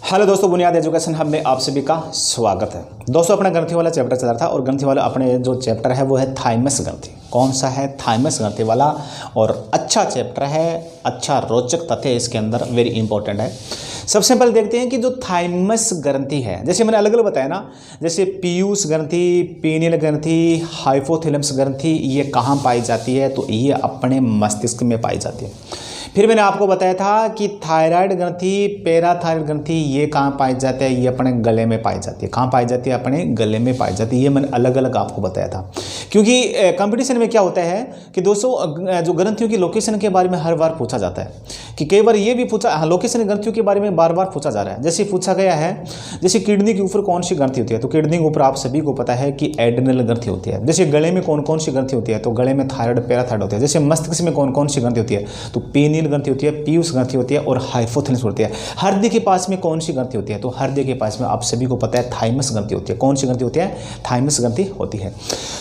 Hello दोस्तों, बुनियाद education hub में आप सभी का स्वागत है। दोस्तों, अपना ग्रंथि वाला चैप्टर चल रहा था और ग्रंथि वाला अपने जो चैप्टर है वो है थाइमस ग्रंथि। कौन सा है? थाइमस ग्रंथि वाला। और अच्छा चैप्टर है, अच्छा रोचक तथ्य इसके अंदर वेरी इंपॉर्टेंट है। सबसे पहले देखते हैं कि जो थाइमस ग्रंथि है, जैसे मैंने अलग अलग बताया ना, जैसे पीयूष ग्रंथि, पीनियल ग्रंथि, हाइपोथैलेमस ग्रंथि, ये कहाँ पाई जाती है? तो ये अपने मस्तिष्क में पाई जाती है। फिर मैंने आपको बताया था कि थायराइड ग्रंथि, पैराथायराइड ग्रंथि, ये कहाँ पाई जाते हैं? ये अपने गले में पाई जाती है। कहाँ पाई जाती है? अपने गले में पाई जाती है। ये मैंने अलग अलग आपको बताया था, क्योंकि कंपटीशन में क्या होता है कि दोस्तों जो ग्रंथियों की लोकेशन के बारे में हर बार पूछा जाता है, कि कई बार ये भी पूछा, लोकेशन ग्रंथियों के बारे में बार बार पूछा जा रहा है। जैसे पूछा गया है, जैसे किडनी के ऊपर कौन सी ग्रंथि होती है? तो किडनी के ऊपर आप सभी को पता है कि एड्रिनल ग्रंथि होती है। जैसे गले में कौन कौन सी ग्रंथि होती है? तो गले में थायराइड, पैराथायराइड होती है। जैसे मस्तिष्क में कौन कौन सी ग्रंथि होती है? तो पेनियल ग्रंथि होती है, पीयूष ग्रंथि होती है और हाइपोथैलेमस होती है। हृदय के पास में कौन सी ग्रंथि होती है? तो हृदय के पास में आप सभी को पता है थाइमस ग्रंथि होती है। कौन सी ग्रंथि होती है? थाइमस ग्रंथि होती है।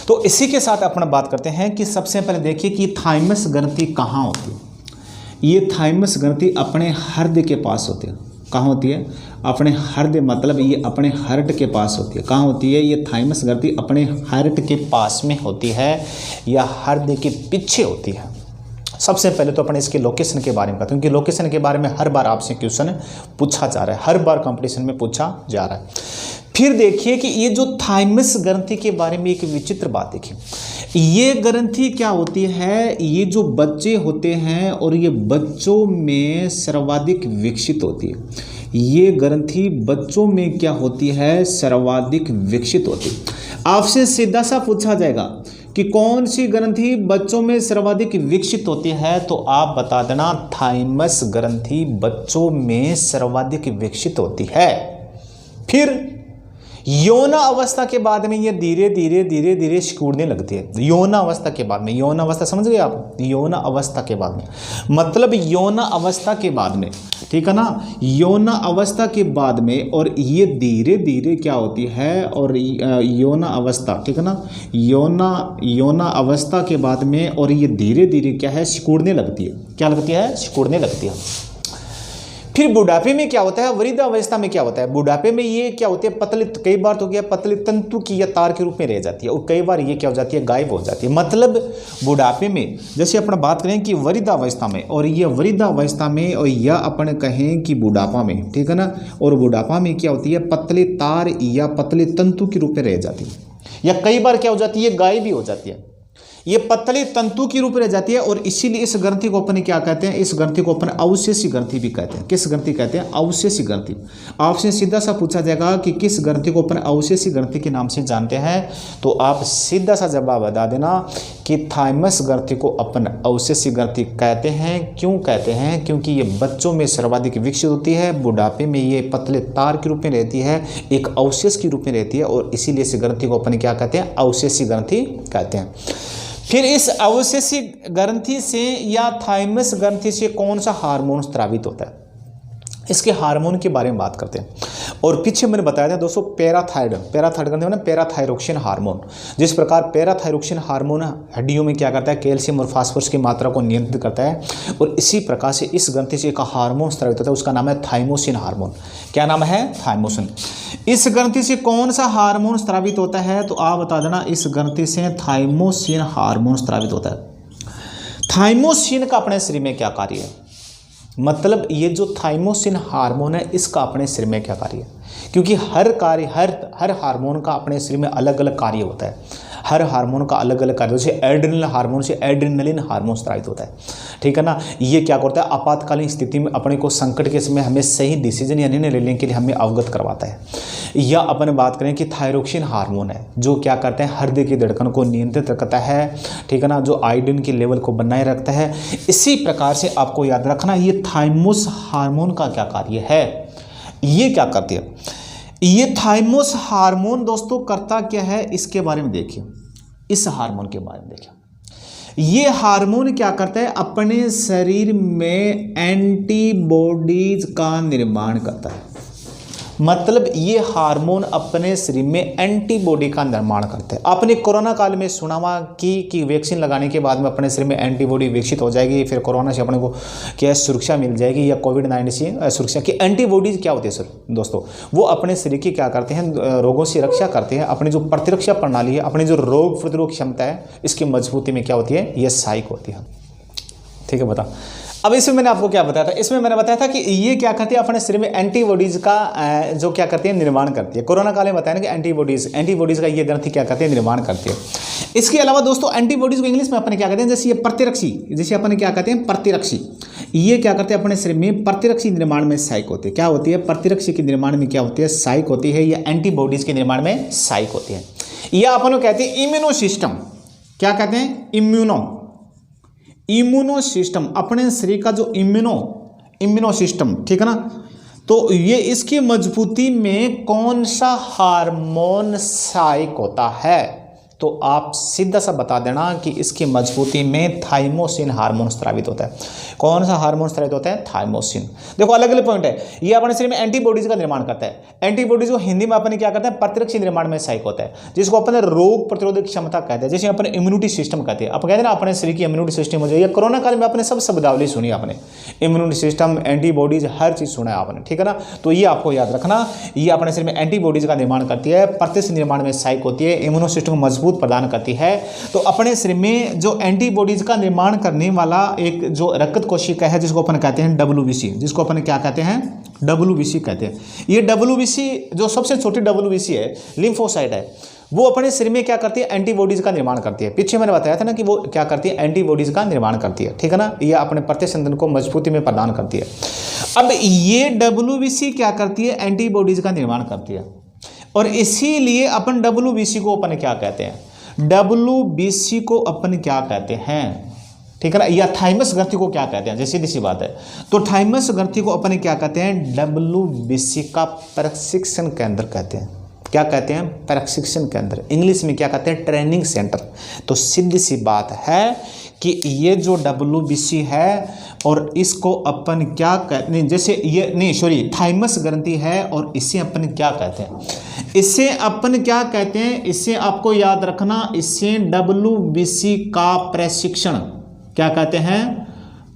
तो इसी के साथ अपना बात करते हैं कि सबसे पहले देखिए कि थाइमस ग्रंथि कहाँ होती है। ये थाइमस ग्रंथि अपने हृदय के पास होती है। कहाँ होती है? अपने हृदय, मतलब ये अपने हार्ट के पास होती है। कहाँ होती है? ये थाइमस ग्रंथि अपने हार्ट के पास में होती है या हृदय के पीछे होती है। सबसे पहले तो अपने इसके लोकेशन के बारे में बताते हैं, क्योंकि लोकेशन के बारे में हर बार आपसे क्वेश्चन पूछा जा रहा है, हर बार कंपटीशन में पूछा जा रहा है। फिर देखिए कि ये जो थाइमस ग्रंथि के बारे में एक विचित्र बात देखिए। ये ग्रंथि क्या होती है? ये जो बच्चे होते हैं और ये बच्चों में सर्वाधिक विकसित होती है। ये ग्रंथि बच्चों में क्या होती है? सर्वाधिक विकसित होती है। आपसे सीधा सा पूछा जाएगा कि कौन सी ग्रंथि बच्चों में सर्वाधिक विकसित होती है? तो आप बता देना थाइमस ग्रंथि बच्चों में सर्वाधिक विकसित होती है। फिर यौन अवस्था के बाद में ये धीरे धीरे धीरे धीरे सिकुड़ने लगती है। यौन अवस्था के बाद में, यौन अवस्था समझ गए आप? यौन अवस्था के बाद में मतलब यौन अवस्था के बाद में, ठीक है ना? यौन अवस्था के बाद में और ये धीरे धीरे क्या होती है? और यौन अवस्था, ठीक है ना? यौन अवस्था के बाद में और ये धीरे धीरे क्या है? सिकुड़ने लगती है। क्या लगती है? सिकुड़ने लगती है। फिर बुढ़ापे में क्या होता है? वृद्धावस्था में क्या होता है? बुढ़ापे में ये क्या होती है? पतले, कई बार तो क्या पतले तंतु की या तार के रूप में रह जाती है और कई बार ये क्या हो जाती है? गायब हो जाती है। मतलब बुढ़ापे में, जैसे अपन बात करें कि वृद्धावस्था में, और ये वृद्धावस्था में और या अपन कहें कि बुढ़ापा में, ठीक है ना? और बुढ़ापा में क्या होती है? पतले तार या पतले तंतु के रूप में रह जाती है, या कई बार क्या हो जाती है? गायब भी हो जाती है। ये पतले तंतु की रूप रह जाती है और इसीलिए इस ग्रंथि को अपन क्या कहते हैं? इस ग्रंथि को अपन अवशेषी ग्रंथि भी कहते हैं। किस ग्रंथि कहते हैं? अवशेषी ग्रंथि। आपसे सीधा सा पूछा जाएगा कि किस ग्रंथि को अपन अवशेषी ग्रंथि के नाम से जानते हैं, तो आप सीधा सा जवाब बता देना कि थाइमस ग्रंथि को अपन अवशेषी ग्रंथि कहते हैं। क्यों कहते हैं? क्योंकि ये बच्चों में सर्वाधिक विकसित होती है, बुढ़ापे में ये पतले तार के रूप में रहती है, एक अवशेष के रूप में रहती है और इसीलिए इस ग्रंथि को अपन क्या कहते हैं? अवशेषी ग्रंथि कहते हैं। फिर इस अवशेषी ग्रंथि से या थाइमस ग्रंथि से कौन सा हार्मोन स्रावित होता है? इसके हार्मोन के बारे में बात करते हैं। और पीछे मैंने बताया था दोस्तों, पैराथायराइड ग्रंथि में पैराथायरोक्सिन हार्मोन। जिस प्रकार पैराथायरोक्सिन हार्मोन हड्डियों में क्या करता है? कैल्शियम और फास्फोरस की मात्रा को नियंत्रित करता है, और इसी प्रकार से इस ग्रंथि से एक हार्मोन स्रावित होता है, उसका नाम है थाइमोसिन हार्मोन। क्या नाम है? थाइमोसिन। इस ग्रंथि से कौन सा हार्मोन स्रावित होता है? तो आप बता देना, इस ग्रंथि से थाइमोसिन हार्मोन स्रावित होता है। थाइमोसिन का अपने शरीर में क्या कार्य है? मतलब ये जो थाइमोसिन हार्मोन है, इसका अपने शरीर में क्या कार्य है? क्योंकि हर हार्मोन का अपने शरीर में अलग अलग कार्य होता है। हर हार्मोन का अलग अलग कार्य, जैसे एड्रिनल हार्मोन से एड्रिनलिन हार्मोन स्रावित होता है, ठीक है ना? ये क्या करता है? आपातकालीन स्थिति में अपने को संकट के समय हमें सही डिसीजन या निर्णय लेने के लिए हमें अवगत करवाता है। या अपन बात करें कि थायरोक्सिन हार्मोन है, जो क्या करते हैं? हृदय की धड़कन को नियंत्रित करता है, ठीक है ना? जो आयोडीन के लेवल को बनाए रखता है। इसी प्रकार से आपको याद रखना, ये थाइमोस हार्मोन का क्या कार्य है? ये क्या करती है? ये थाइमोस हार्मोन दोस्तों करता क्या है? इसके बारे में देखिए, इस हार्मोन के बारे में देखिए। ये हार्मोन क्या करता है? अपने शरीर में एंटीबॉडीज का निर्माण करता है। मतलब ये हार्मोन अपने शरीर में एंटीबॉडी का निर्माण करते हैं। आपने कोरोना काल में सुना हुआ कि वैक्सीन लगाने के बाद में अपने शरीर में एंटीबॉडी विकसित हो जाएगी, फिर कोरोना से अपने को क्या सुरक्षा मिल जाएगी, या कोविड-19 से सुरक्षा की। एंटीबॉडीज क्या होती है सर दोस्तों? वो अपने शरीर की क्या करते हैं, रोगों से रक्षा करते हैं। अपनी जो प्रतिरक्षा प्रणाली है, अपनी जो रोग प्रतिरोधक क्षमता है, इसकी मजबूती में क्या होती है, ये सहायक होती है। ठीक है, बता। अब इसमें मैंने आपको क्या बताया था, इसमें मैंने बताया था कि ये क्या करती है, अपने शरीर में एंटीबॉडीज का जो क्या करती है, निर्माण करती है। कोरोना काल में बताया ना कि एंटीबॉडीज का ये ग्रंथि क्या करती है, निर्माण करती है। इसके अलावा दोस्तों एंटीबॉडीज को इंग्लिश में अपने क्या कहते हैं, जैसे ये प्रतिरक्षी, जैसे अपने क्या कहते हैं, प्रतिरक्षी, ये क्या करते हैं, अपने शरीर में प्रतिरक्षी निर्माण में सहायक होती है। क्या होती है, प्रतिरक्षी के निर्माण में क्या होती है, सहायक होती है, या एंटीबॉडीज के निर्माण में सहायक होती है। यह अपन कहते हैं इम्यूनो सिस्टम। क्या कहते हैं, इम्यूनो सिस्टम, अपने शरीर का जो इम्यूनो सिस्टम, ठीक है ना। तो ये इसकी मजबूती में कौन सा हार्मोन सहायक होता है, तो आप सीधा सा बता देना कि इसकी मजबूती में थाइमोसिन हार्मोन स्रावित होता है। कौन सा हार्मोन स्रावित होता है, थाइमोसिन। देखो अलग अलग पॉइंट है। ये अपने शरीर में एंटीबॉडीज का निर्माण करता है। एंटीबॉडीज को हिंदी में अपने क्या करते हैं, प्रतिरक्षी निर्माण में सहायक होता है, जिसको अपने रोग प्रतिरोधक क्षमता कहते हैं, जैसे अपने इम्यूनिटी सिस्टम कहते हैं। आप कहते हैं ना अपने शरीर की इम्यूनिटी सिस्टम हो जाए। कोरोना काल में अपने सब शब्दावली सुनी आपने, इम्यूनिटी सिस्टम, एंटीबॉडीज, हर चीज सुना है आपने, ठीक है ना। तो ये आपको याद रखना, ये अपने शरीर में एंटीबॉडीज का निर्माण करती है, प्रतिरक्षी निर्माण में सहायक होती है, इम्यूनो सिस्टम को मजबूत प्रदान करती है। तो अपने शरीर में जो एंटीबॉडीज का निर्माण करने वाला एक जो रक्त कोशिका है, जिसको अपन कहते हैं WBC, जिसको अपन क्या कहते हैं, WBC कहते हैं। ये WBC जो सबसे छोटी WBC है, लिम्फोसाइट है, वो अपने शरीर में क्या करती है, एंटीबॉडीज का निर्माण करती है। पीछे मैंने बताया था ना कि वो क्या करती है, एंटीबॉडीज का निर्माण करती है, ठीक है ना। ये अपने प्रतिसंधान को मजबूती में प्रदान करती है। अब ये WBC क्या करती है, एंटीबॉडीज का निर्माण करती है, और इसीलिए अपन WBC को अपन क्या कहते हैं, WBC को अपन क्या कहते हैं, ठीक है ना, या थाइमस ग्रंथि को क्या कहते हैं, जैसी सीधी सी बात है। तो थाइमस ग्रंथि को अपन क्या कहते हैं, WBC का प्रशिक्षण केंद्र कहते हैं। क्या कहते हैं, प्रशिक्षण केंद्र। इंग्लिश में क्या कहते हैं, ट्रेनिंग सेंटर। तो सीधी सी बात है कि ये जो WBC है, और इसको अपन क्या कहते हैं, जैसे ये नहीं सॉरी थाइमस ग्रंथि है, और इसे अपन क्या कहते हैं, इसे अपन क्या कहते हैं, इसे आपको याद रखना, इसे WBC का प्रशिक्षण क्या कहते हैं,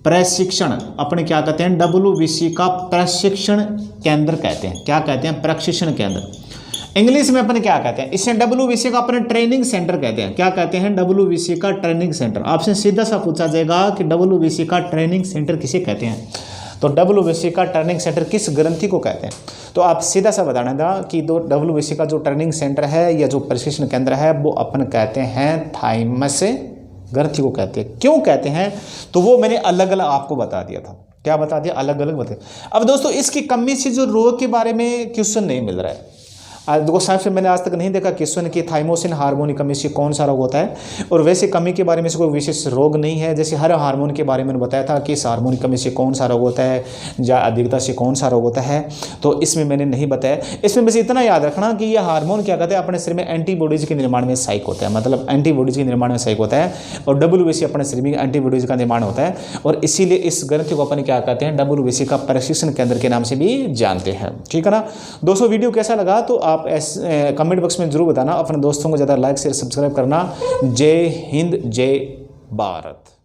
प्रशिक्षण, अपने क्या कहते हैं, WBC का प्रशिक्षण केंद्र कहते हैं। क्या कहते हैं, प्रशिक्षण केंद्र। इंग्लिश में अपन क्या कहते हैं, इसे WBC का अपने ट्रेनिंग सेंटर कहते हैं। क्या कहते हैं, WBC का ट्रेनिंग सेंटर। आपसे सीधा सा पूछा जाएगा कि WBC का ट्रेनिंग सेंटर किसे कहते हैं, तो WBC का ट्रेनिंग सेंटर किस ग्रंथि को कहते हैं। तो आप सीधा सा बताना था कि WBC का जो ट्रेनिंग सेंटर है या जो प्रशिक्षण केंद्र है, वो अपन कहते हैं थाइमस ग्रंथि को कहते हैं। क्यों कहते हैं, तो वो मैंने अलग अलग आपको बता दिया था। क्या बता दिया, अलग अलग बताया। अब दोस्तों इसकी कमी से जो रोग के बारे में क्वेश्चन नहीं मिल रहा है, देखो साहब से मैंने आज तक नहीं देखा क्वेश्चन कि थाइमोसिन हार्मोन की कमी से कौन सा रोग होता है, और वैसे कमी के बारे में से कोई विशेष रोग नहीं है। जैसे हर हार्मोन के बारे में बताया था कि इस हार्मोन की कमी से कौन सा रोग होता है, या अधिकता से कौन सा रोग होता है, तो इसमें मैंने नहीं बताया। इसमें बस इतना याद रखना कि यह हार्मोन क्या कहते हैं, अपने शरीर में एंटीबॉडीज के निर्माण में सहायक होता है, मतलब एंटीबॉडीज के निर्माण में सहायक होता है, और WBC अपने शरीर में एंटीबॉडीज का निर्माण होता है, और इसीलिए इस ग्रंथि को अपन क्या कहते हैं, WBC का प्रशिक्षण केंद्र के नाम से भी जानते हैं, ठीक है ना। दोस्तों वीडियो कैसा लगा तो आप कमेंट बॉक्स में जरूर बताना। अपने दोस्तों को ज़्यादा लाइक शेयर सब्सक्राइब करना। जय हिंद, जय भारत।